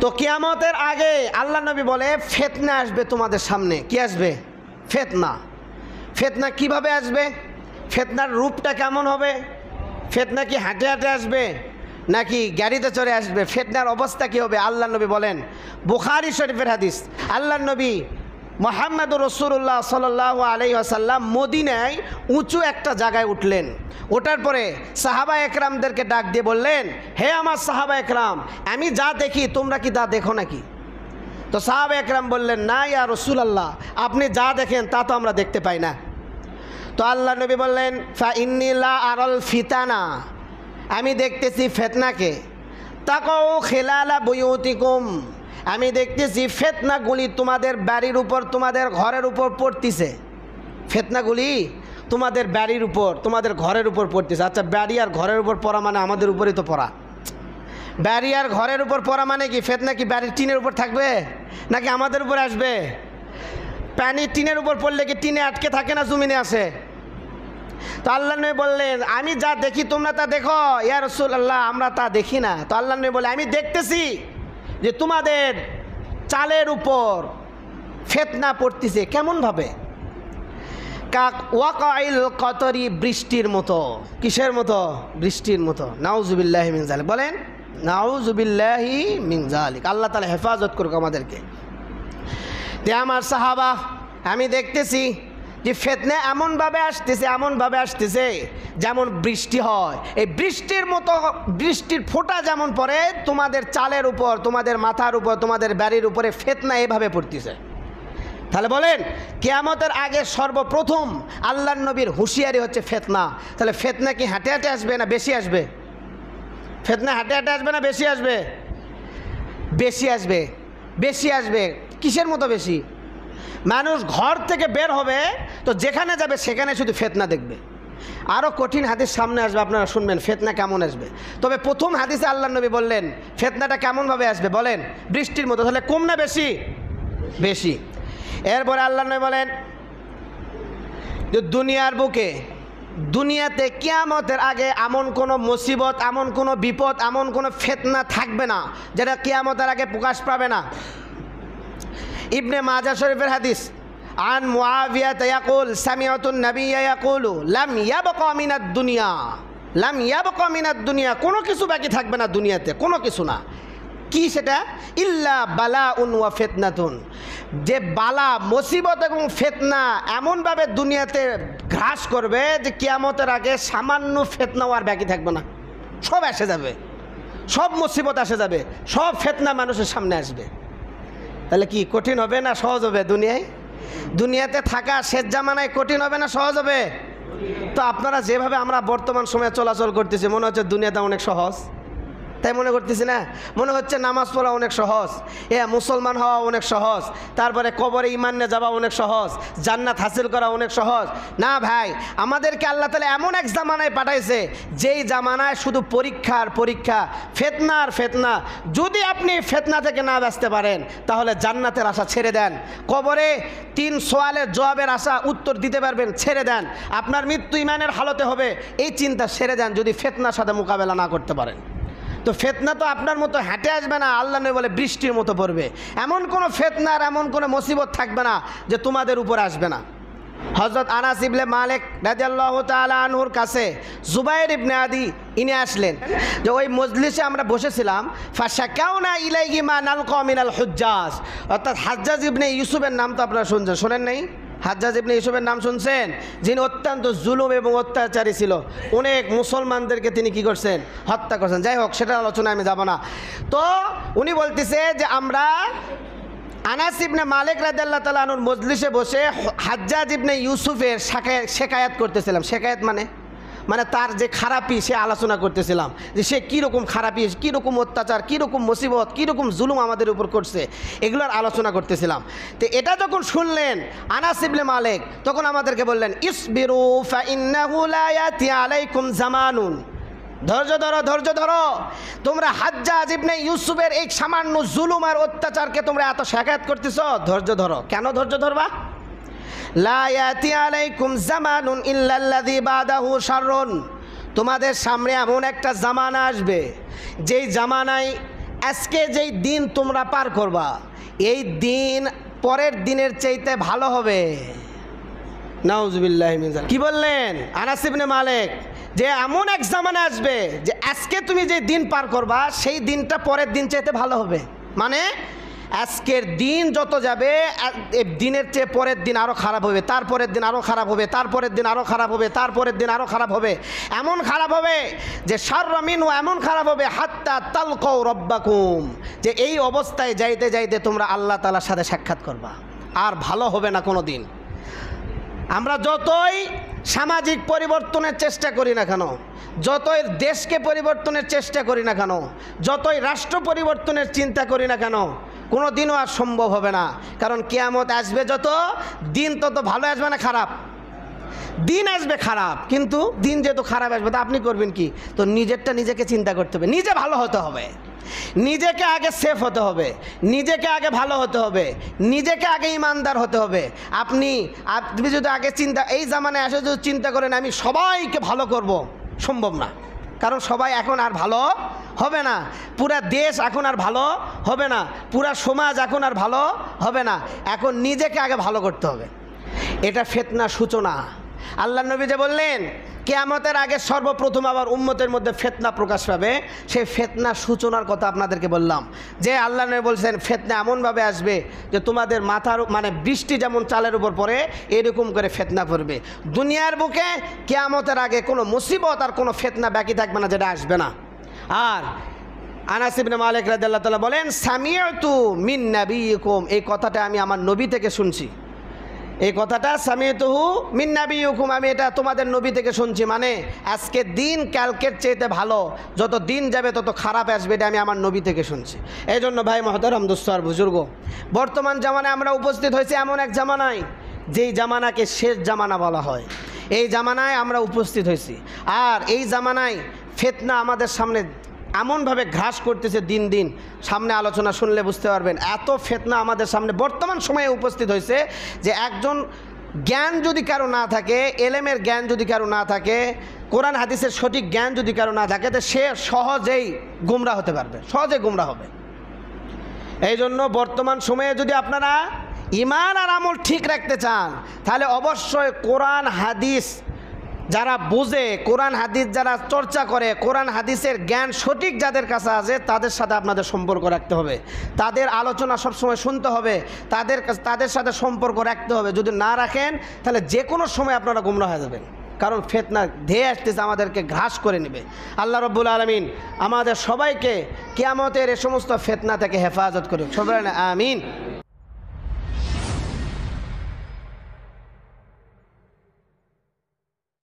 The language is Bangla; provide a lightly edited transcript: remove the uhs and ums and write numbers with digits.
তো কিয়ামতের আগে আল্লাহ নবী বলে ফিতনা আসবে তোমাদের সামনে। কি আসবে? ফিতনা। ফিতনা কিভাবে আসবে? ফিতনার রূপটা কেমন হবে? ফিতনা কি হাঁটে হাঁটে আসবে নাকি গাড়িতে চড়ে আসবে? ফিতনার অবস্থা কী হবে? আল্লাহ নবী বলেন, বুখারী শরীফের হাদিস, আল্লাহ নবী মুহাম্মদুর রাসূলুল্লাহ সাল্লাল্লাহু আলাইহি ওয়াসাল্লাম মদিনায় উঁচু একটা জায়গায় উঠলেন। ওঠার পরে সাহাবা একরামদেরকে ডাক দিয়ে বললেন, হে আমার সাহাবা একরাম, আমি যা দেখি তোমরা কি তা দেখো নাকি? তো সাহাবা একরাম বললেন, না ইয়া রাসূলুল্লাহ, আপনি যা দেখেন তা তো আমরা দেখতে পাই না। তো আল্লাহ নবী বললেন, ফা ইন্নী লা আরাল ফিতানা, আমি দেখতেছি ফিতনাকে, তাকাউ খিলালা বুয়ুতিকুম, আমি দেখতেছি ফিতনাগুলি তোমাদের বাড়ির উপর, তোমাদের ঘরের উপর পড়তেছে। ফিতনাগুলি তোমাদের বাড়ির উপর, তোমাদের ঘরের উপর পড়তেছে। আচ্ছা, বাড়ি আর ঘরের উপর পড়া মানে আমাদের উপরেই তো পড়া। বাড়ি আর ঘরের উপর পড়া মানে কি? ফিতনা কি বাড়ির টিনের উপর থাকবে নাকি আমাদের উপরে আসবে? পানি টিনের উপর পড়লে কি টিনে আটকে থাকে না জমিনে আসে? তো আল্লাহ নবী বললেন, আমি যা দেখি তোমরা তা দেখো। ইয়া রাসূলুল্লাহ, আমরা তা দেখি না। তো আল্লাহ নবী বলে, আমি দেখতেছি যে তোমাদের চালের উপর ফিতনা পড়তেছে। কেমনভাবে? কাক ওয়াকাইল কতরি, বৃষ্টির মতো। কিসের মতো? বৃষ্টির মতো। নাউজুবিল্লাহি মিন যালিক। বলেন নাউজুবিল্লাহি মিন যালিক। আল্লাহ তাআলা হেফাজত করুক আমাদেরকে। তে আমার সাহাবা, আমি দেখতেছি যে ফিতনা এমনভাবে আসতেছে, এমনভাবে আসতেছে যেমন বৃষ্টি হয়। এই বৃষ্টির মতো, বৃষ্টির ফোঁটা যেমন পড়ে তোমাদের চালের উপর, তোমাদের মাথার উপর, তোমাদের বাড়ির উপরে ফিতনা এভাবে পড়তেছে। তাহলে বলেন, কিয়ামতের আগে সর্বপ্রথম আল্লাহর নবীর হুঁশিয়ারি হচ্ছে ফিতনা। তাহলে ফিতনা কি হাঁটে হাঁটে আসবে না বেশি আসবে? ফিতনা হাঁটে হাঁটে আসবে না বেশি আসবে? বেশি আসবে। বেশি আসবে। কিসের মতো বেশি? মানুষ ঘর থেকে বের হবে তো যেখানে যাবে সেখানে শুধু ফিতনা দেখবে। আরও কঠিন হাদিস সামনে আসবে, আপনারা শুনবেন ফিতনা কেমন আসবে। তবে প্রথম হাদিসে আল্লাহ নবী বললেন ফিতনাটা কেমনভাবে আসবে? বলেন বৃষ্টির মতো। তাহলে কম না বেশি? বেশি। এরপরে আল্লাহ নবী বলেন যে দুনিয়ার বুকে, দুনিয়াতে কিয়ামতের আগে এমন কোনো মুসিবত, এমন কোনো বিপদ, এমন কোনো ফিতনা থাকবে না যেটা কিয়ামতের আগে প্রকাশ পাবে না। ইবনে মাজাহ শরীফের হাদিস, আন মুআবিয়া ইয়াকুল সামিআতুন নাবিয়্যা ইয়াকুলু লাম ইয়াবকা মিনাদ দুনিয়া, লাম ইয়াবকা মিনাদ দুনিয়া, কোনো কিছু বাকি থাকবে না দুনিয়াতে, কোনো কিছু না। কি সেটা? ইল্লা বালাউন ওয়া ফিতনাতুন, যে বালা, মুসিবত এবং ফিতনা এমনভাবে দুনিয়াতে গ্রাস করবে যে কিয়ামতের আগে সামান্য ফিতনাও আর বাকি থাকবে না। সব এসে যাবে, সব মুসিবত এসে যাবে, সব ফিতনা মানুষের সামনে আসবে। তাহলে কি কঠিন হবে না সহজ হবে? দুনিয়াতে থাকা শেষ জামানায় কঠিন হবে না সহজ হবে? তো আপনারা যেভাবে আমরা বর্তমান সময়ে চলাচল করতেছি মনে হচ্ছে দুনিয়াটা অনেক সহজ, তাই মনে করতেছি না? মনে হচ্ছে নামাজ পড়া অনেক সহজ, মুসলমান হওয়া অনেক সহজ, তারপরে কবরে ঈমান নিয়ে যাওয়া অনেক সহজ, জান্নাত হাসিল করা অনেক সহজ। না ভাই, আমাদেরকে আল্লাহ তাআলা এমন এক জামানায় পাঠাইছে যেই জামানায় শুধু পরীক্ষার পরীক্ষা, ফিতনার ফিতনা। যদি আপনি ফিতনা থেকে না বাঁচতে পারেন তাহলে জান্নাতের আশা ছেড়ে দেন। কবরে 3 সওয়ালের জবাবের আশা, উত্তর দিতে পারবেন, ছেড়ে দেন। আপনার মৃত্যু ঈমানের হালতে হবে, এই চিন্তা ছেড়ে দেন যদি ফিতনার সাথে মোকাবেলা না করতে পারেন। তো ফিতনা তো আপনার মতো হেঁটে আসবে না, আল্লাহ নবী বলে বৃষ্টির মতো পড়বে। এমন কোনো ফিতনার, এমন কোনো মুসিবত থাকবে না যে তোমাদের উপর আসবে না। হযরত আনাস ইবনে মালিক রাদিয়াল্লাহু তাআলা আনহুর কাছে জুবাইর ইবনে আদি ইনি আসলেন, যে ওই মজলিসে আমরা বসেছিলাম। ফাশাকাউনা ইলাইহি মা নালকা মিনাল হুজ্জাজ, অর্থাৎ হাজ্জাজ ইবনে ইউসুফের নাম তো আপনারা শুনছেন, শোনেন নাই? হাজ্জাজ ইবনে ইউসুফের নাম শুনছেন? যিনি অত্যন্ত জুলুম এবং অত্যাচারী ছিল, অনেক মুসলমানদেরকে তিনি কি করছেন? হত্যা করছেন। যাই হোক, সেটার আলোচনায় আমি যাব না। তো উনি বলতেছে যে আমরা আনাস ইবনে মালিক রাদিয়াল্লাহু তাআলা আনহুর মজলিসে বসে হাজ্জাজ ইবনে ইউসুফের শেকায়াত করতেছিলাম। শেকায়াত মানে তার যে খারাপি সে আলোচনা করতেছিলাম, যে সে কীরকম খারাপি, কীরকম অত্যাচার, কীরকম মুসিবত, কীরকম জুলুম আমাদের উপর করছে, এগুলোর আলোচনা করতেছিলাম। তো এটা যখন শুনলেন আনাস ইবনে মালিক, তখন আমাদেরকে বললেন ইসবিরু ফা ইন্নাহু লা ইয়াতি আলাইকুম জামানুন, ধৈর্য ধরো, ধৈর্য ধরো। তোমরা হাজ্জাজ ইবনে ইউসুফের এই সামান্য জুলুম আর অত্যাচারকে তোমরা এত শেকায়াত করতেছ, ধৈর্য ধরো। কেন ধৈর্য ধরবা? লা ইয়াতি আলাইকুম জামানুন ইল্লাল্লাযী বাদাহু শাররুন, তোমাদের সামনে এমন একটা জামানা আসবে যেই জামানায় আজকে যেই দিন তোমরা পার করবা এই দিন পরের দিনের চাইতে ভালো হবে। নাউজুবিল্লাহি মিন যালিক। কি বললেন আনাস ইবনে মালিক, যে এমন এক জামানা আসবে যে আজকে তুমি যে দিন পার করবা সেই দিনটা পরের দিন চাইতে ভালো হবে। মানে আজকের দিন যত যাবে এই দিনের চেয়ে পরের দিন আরও খারাপ হবে, তারপরের দিন আরও খারাপ হবে, তারপরের দিন আরও খারাপ হবে, তারপরের দিন আরও খারাপ হবে। এমন খারাপ হবে যে শাররা মিনহু, এমন খারাপ হবে হাত্তা তালকাউ রব্বাকুম, যে এই অবস্থায় যাইতে যাইতে তোমরা আল্লাহ তাআলার সাথে সাক্ষাৎ করবা, আর ভালো হবে না কোনো দিন। আমরা যতই সামাজিক পরিবর্তনের চেষ্টা করি না কেন, যতই দেশকে পরিবর্তনের চেষ্টা করি না কেন, যতই রাষ্ট্র পরিবর্তনের চিন্তা করি না কেন, কোনো দিনও আর সম্ভব হবে না। কারণ কিয়ামত আসবে যত দিন তত ভালো আসবে না খারাপ? দিন আসবে খারাপ, কিন্তু দিন যেহেতু খারাপ আসবে তো আপনি করবেন কি? তো নিজেরটা নিজেকে চিন্তা করতে হবে, নিজে ভালো হতে হবে, নিজেকে আগে সেফ হতে হবে, নিজেকে আগে ভালো হতে হবে, নিজেকে আগে ইমানদার হতে হবে। আপনি যদি আগে এই জামানায় এসে যদি চিন্তা করেন আমি সবাইকে ভালো করব, সম্ভব না। কারণ সবাই এখন আর ভালো হবে না, পুরা দেশ এখন আর ভালো হবে না, পুরা সমাজ এখন আর ভালো হবে না। এখন নিজেকে আগে ভালো করতে হবে। এটা ফিতনার সূচনা। আল্লাহ নবী যে বললেন কিয়ামতের আগে সর্বপ্রথম আবার উম্মতের মধ্যে ফিতনা প্রকাশ পাবে, সেই ফিতনার সূচনার কথা আপনাদেরকে বললাম। যে আল্লাহ নবী বলছেন ফিতনা এমনভাবে আসবে যে তোমাদের মাথার মানে বৃষ্টি যেমন চালের উপর পড়ে এরকম করে ফিতনা পড়বে। দুনিয়ার বুকে কিয়ামতের আগে কোনো মুসিবত আর কোনো ফিতনা বাকি থাকবে না যেটা আসবে না। আর আনাস ইবনে মালিক রাদিয়াল্লাহু তাআলা বলেন সামিউতু মিন নাবিয়িকুম, এই কথাটা আমি আমার নবী থেকে শুনছি। এই কথাটা সামিউতুহু মিন নাবিয়িকুম, আমি এটা তোমাদের নবী থেকে শুনছি। মানে আজকের দিন কালকের চেয়েতে ভালো, যত দিন যাবে তত খারাপ আসবে, এটা আমি আমার নবী থেকে শুনছি। এই জন্য ভাই মহতারাম দোস্ত আর বুজুর্গ, বর্তমান জামানায় আমরা উপস্থিত হয়েছি এমন এক জামানায় যেই জামানাকে শেষ জামানা বলা হয়। এই জামানায় আমরা উপস্থিত হয়েছি, আর এই জামানায় ফিতনা আমাদের সামনে এমনভাবে ঘ্রাস করতেছে দিন দিন। সামনে আলোচনা শুনলে বুঝতে পারবেন এত ফিতনা আমাদের সামনে বর্তমান সময়ে উপস্থিত হয়েছে যে একজন জ্ঞান যদি কারো না থাকে, এলেমের জ্ঞান যদি কারো না থাকে, কোরআন হাদিসের সঠিক জ্ঞান যদি কারো না থাকে, তো সে সহজেই গুমরা হতে পারবে, সহজেই গুমরা হবে। এই জন্য বর্তমান সময়ে যদি আপনারা ঈমান আর আমল ঠিক রাখতে চান তাহলে অবশ্যই কোরআন হাদিস যারা বুঝে, কোরআন হাদিস যারা চর্চা করে, কোরআন হাদিসের জ্ঞান সঠিক যাদের কাছে আছে তাদের সাথে আপনাদের সম্পর্ক রাখতে হবে, তাদের আলোচনা সবসময় শুনতে হবে, তাদের সাথে সম্পর্ক রাখতে হবে। যদি না রাখেন তাহলে যে কোনো সময় আপনারা গুমরা হয়ে যাবেন, কারণ ফিতনা ধেয়ে আসতেছে, আমাদেরকে গ্রাস করে নেবে। আল্লাহ রাব্বুল আলামিন আমাদের সবাইকে কিয়ামতের এ সমস্ত ফিতনা থেকে হেফাজত করুন, সবাই আমিন।